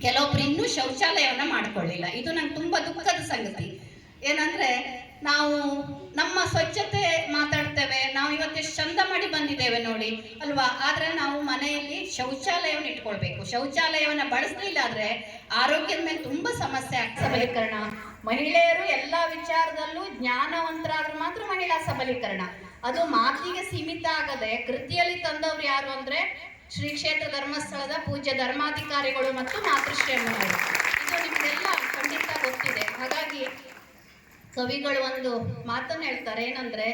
ಕೆಲವೊಬ್ರು ಇನ್ನೂ ಶೌಚಾಲಯವನ್ನು ಮಾಡ್ಕೊಳ್ಳಿಲ್ಲ. ಇದು ನಂಗೆ ತುಂಬ ದುಃಖದ ಸಂಗತಿ. ಏನಂದ್ರೆ ನಾವು ನಮ್ಮ ಸ್ವಚ್ಛತೆ ಮಾತಾಡ್ತೇವೆ, ನಾವು ಇವತ್ತೆಷ್ಟು ಚಂದ ಮಾಡಿ ಬಂದಿದ್ದೇವೆ ನೋಡಿ ಅಲ್ವಾ. ಆದ್ರೆ ನಾವು ಮನೆಯಲ್ಲಿ ಶೌಚಾಲಯವನ್ನು ಇಟ್ಕೊಳ್ಬೇಕು. ಶೌಚಾಲಯವನ್ನು ಬಳಸಲಿಲ್ಲ ಆದ್ರೆ ಆರೋಗ್ಯದ ಮೇಲೆ ತುಂಬಾ ಸಮಸ್ಯೆ ಸಬಲೀಕರಣ. ಮಹಿಳೆಯರು ಎಲ್ಲ ವಿಚಾರದಲ್ಲೂ ಜ್ಞಾನವಂತರಾದ್ರೆ ಮಾತ್ರ ಮಹಿಳಾ ಸಬಲೀಕರಣ. ಅದು ಮಾತಿಗೆ ಸೀಮಿತ ಆಗದೆ ಕೃತಿಯಲ್ಲಿ ತಂದವರು ಯಾರು ಅಂದ್ರೆ ಶ್ರೀ ಕ್ಷೇತ್ರ ಧರ್ಮಸ್ಥಳದ ಪೂಜ್ಯ ಧರ್ಮಾಧಿಕಾರಿಗಳು ಮತ್ತು ಮಾತೃಶ್ರೀ ಅಮ್ಮನವರು. ಇದು ನಿಮಗೆಲ್ಲ ಖಂಡಿತ ಗೊತ್ತಿದೆ. ಹಾಗಾಗಿ ಕವಿಗಳು ಒಂದು ಮಾತನ್ನು ಹೇಳ್ತಾರೆ, ಏನಂದ್ರೆ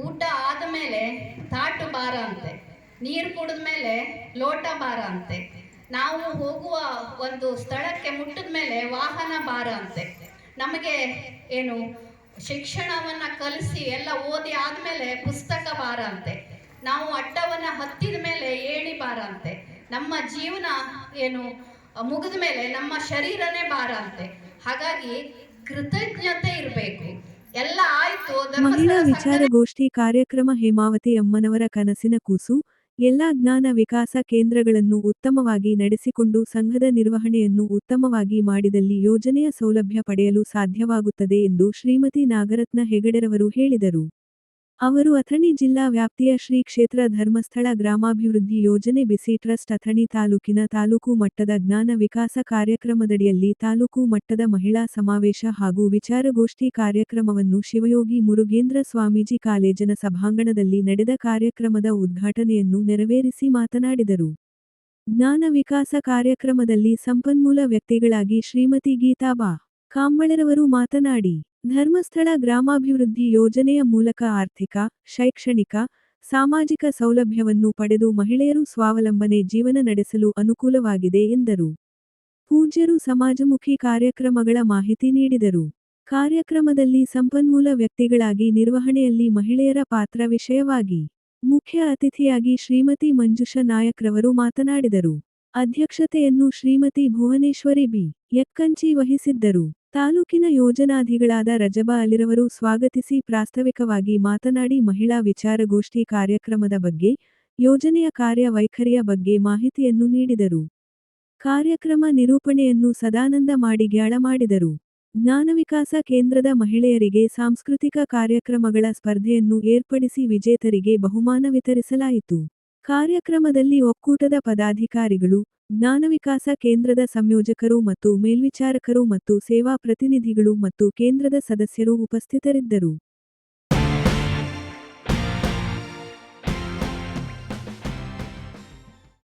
ಊಟ ಆದ ಮೇಲೆ ತಾಟು ಭಾರ ಅಂತೆ, ನೀರು ಕುಡಿದ ಮೇಲೆ ಲೋಟ ಭಾರ ಅಂತೆ, ನಾವು ಹೋಗುವ ಒಂದು ಸ್ಥಳಕ್ಕೆ ಮುಟ್ಟಿದ ಮೇಲೆ ವಾಹನ ಭಾರ ಅಂತೆ, ನಮಗೆ ಏನು ಶಿಕ್ಷಣವನ್ನ ಕಲಿಸಿ ಎಲ್ಲ ಓದಿ ಆದ್ಮೇಲೆ ಪುಸ್ತಕ ಭಾರ ಅಂತೆ, ನಾವು ಅಟ್ಟವನ್ನ ಹತ್ತಿದ ಮೇಲೆ ಏಣಿ ಭಾರ ಅಂತೆ, ನಮ್ಮ ಜೀವನ ಏನು ಮುಗಿದ ಮೇಲೆ ನಮ್ಮ ಶರೀರನೇ ಭಾರ ಅಂತೆ. ಹಾಗಾಗಿ ಕೃತಜ್ಞತೆ ಇರಬೇಕು. ಎಲ್ಲ ಆಯ್ತು. ಮಹಿಳಾ ವಿಚಾರಗೋಷ್ಠಿ ಕಾರ್ಯಕ್ರಮ ಹೇಮಾವತಿ ಅಮ್ಮನವರ ಕನಸಿನ ಕೂಸು. ಎಲ್ಲಾ ಜ್ಞಾನ ವಿಕಾಸ ಕೇಂದ್ರಗಳನ್ನು ಉತ್ತಮವಾಗಿ ನಡೆಸಿಕೊಂಡು ಸಂಘದ ನಿರ್ವಹಣೆಯನ್ನು ಉತ್ತಮವಾಗಿ ಮಾಡಿದಲ್ಲಿ ಯೋಜನೆಯ ಸೌಲಭ್ಯ ಪಡೆಯಲು ಸಾಧ್ಯವಾಗುತ್ತದೆ ಎಂದು ಶ್ರೀಮತಿ ನಾಗರತ್ನ ಹೆಗಡೆರವರು ಹೇಳಿದರು. ಅವರು ಅಥಣಿ ಜಿಲ್ಲಾ ವ್ಯಾಪ್ತಿಯ ಶ್ರೀ ಕ್ಷೇತ್ರ ಧರ್ಮಸ್ಥಳ ಗ್ರಾಮಾಭಿವೃದ್ಧಿ ಯೋಜನೆ ಬಿಸಿ ಟ್ರಸ್ಟ್ ಅಥಣಿ ತಾಲೂಕಿನ ತಾಲೂಕು ಮಟ್ಟದ ಜ್ಞಾನ ವಿಕಾಸ ಕಾರ್ಯಕ್ರಮದಡಿಯಲ್ಲಿ ತಾಲೂಕು ಮಟ್ಟದ ಮಹಿಳಾ ಸಮಾವೇಶ ಹಾಗೂ ವಿಚಾರಗೋಷ್ಠಿ ಕಾರ್ಯಕ್ರಮವನ್ನು ಶಿವಯೋಗಿ ಮುರುಗೇಂದ್ರ ಸ್ವಾಮೀಜಿ ಕಾಲೇಜಿನ ಸಭಾಂಗಣದಲ್ಲಿ ನಡೆದ ಕಾರ್ಯಕ್ರಮದ ಉದ್ಘಾಟನೆಯನ್ನು ನೆರವೇರಿಸಿ ಮಾತನಾಡಿದರು. ಜ್ಞಾನ ವಿಕಾಸ ಕಾರ್ಯಕ್ರಮದಲ್ಲಿ ಸಂಪನ್ಮೂಲ ವ್ಯಕ್ತಿಗಳಾಗಿ ಶ್ರೀಮತಿ ಗೀತಾ ಬಾ. ಕಾಂಬಳೆರವರು ಮಾತನಾಡಿ, ಧರ್ಮಸ್ಥಳ ಗ್ರಾಮಾಭಿವೃದ್ಧಿ ಯೋಜನೆಯ ಮೂಲಕ ಆರ್ಥಿಕ, ಶೈಕ್ಷಣಿಕ, ಸಾಮಾಜಿಕ ಸೌಲಭ್ಯವನ್ನು ಪಡೆದು ಮಹಿಳೆಯರು ಸ್ವಾವಲಂಬನೆ ಜೀವನ ನಡೆಸಲು ಅನುಕೂಲವಾಗಿದೆ ಎಂದರು. ಪೂಜ್ಯರು ಸಮಾಜಮುಖಿ ಕಾರ್ಯಕ್ರಮಗಳ ಮಾಹಿತಿ ನೀಡಿದರು. ಕಾರ್ಯಕ್ರಮದಲ್ಲಿ ಸಂಪನ್ಮೂಲ ವ್ಯಕ್ತಿಗಳಾಗಿ ನಿರ್ವಹಣೆಯಲ್ಲಿ ಮಹಿಳೆಯರ ಪಾತ್ರ ವಿಷಯವಾಗಿ ಮುಖ್ಯ ಅತಿಥಿಯಾಗಿ ಶ್ರೀಮತಿ ಮಂಜುಷ ನಾಯಕ್ರವರು ಮಾತನಾಡಿದರು. ಅಧ್ಯಕ್ಷತೆಯನ್ನು ಶ್ರೀಮತಿ ಭುವನೇಶ್ವರಿ ಬಿ. ಯಕ್ಕಂಚಿ ವಹಿಸಿದ್ದರು. ತಾಲೂಕಿನ ಯೋಜನಾಧಿಗಳಾದ ರಜಬಾ ಅಲಿರವರು ಸ್ವಾಗತಿಸಿ ಪ್ರಾಸ್ತಾವಿಕವಾಗಿ ಮಾತನಾಡಿ ಮಹಿಳಾ ವಿಚಾರಗೋಷ್ಠಿ ಕಾರ್ಯಕ್ರಮದ ಬಗ್ಗೆ, ಯೋಜನೆಯ ಕಾರ್ಯ ವೈಖರಿಯ ಬಗ್ಗೆ ಮಾಹಿತಿಯನ್ನು ನೀಡಿದರು. ಕಾರ್ಯಕ್ರಮ ನಿರೂಪಣೆಯನ್ನು ಸದಾನಂದ ಮಾಡಿಗ್ಯಾಳ ಮಾಡಿದರು. ಜ್ಞಾನವಿಕಾಸ ಕೇಂದ್ರದ ಮಹಿಳೆಯರಿಗೆ ಸಾಂಸ್ಕೃತಿಕ ಕಾರ್ಯಕ್ರಮಗಳ ಸ್ಪರ್ಧೆಯನ್ನು ಏರ್ಪಡಿಸಿ ವಿಜೇತರಿಗೆ ಬಹುಮಾನ ವಿತರಿಸಲಾಯಿತು. ಕಾರ್ಯಕ್ರಮದಲ್ಲಿ ಒಕ್ಕೂಟದ ಪದಾಧಿಕಾರಿಗಳು, ಜ್ಞಾನವಿಕಾಸ ಕೇಂದ್ರದ ಸಂಯೋಜಕರು ಮತ್ತು ಮೇಲ್ವಿಚಾರಕರು ಮತ್ತು ಸೇವಾ ಪ್ರತಿನಿಧಿಗಳು ಮತ್ತು ಕೇಂದ್ರದ ಸದಸ್ಯರು ಉಪಸ್ಥಿತರಿದ್ದರು.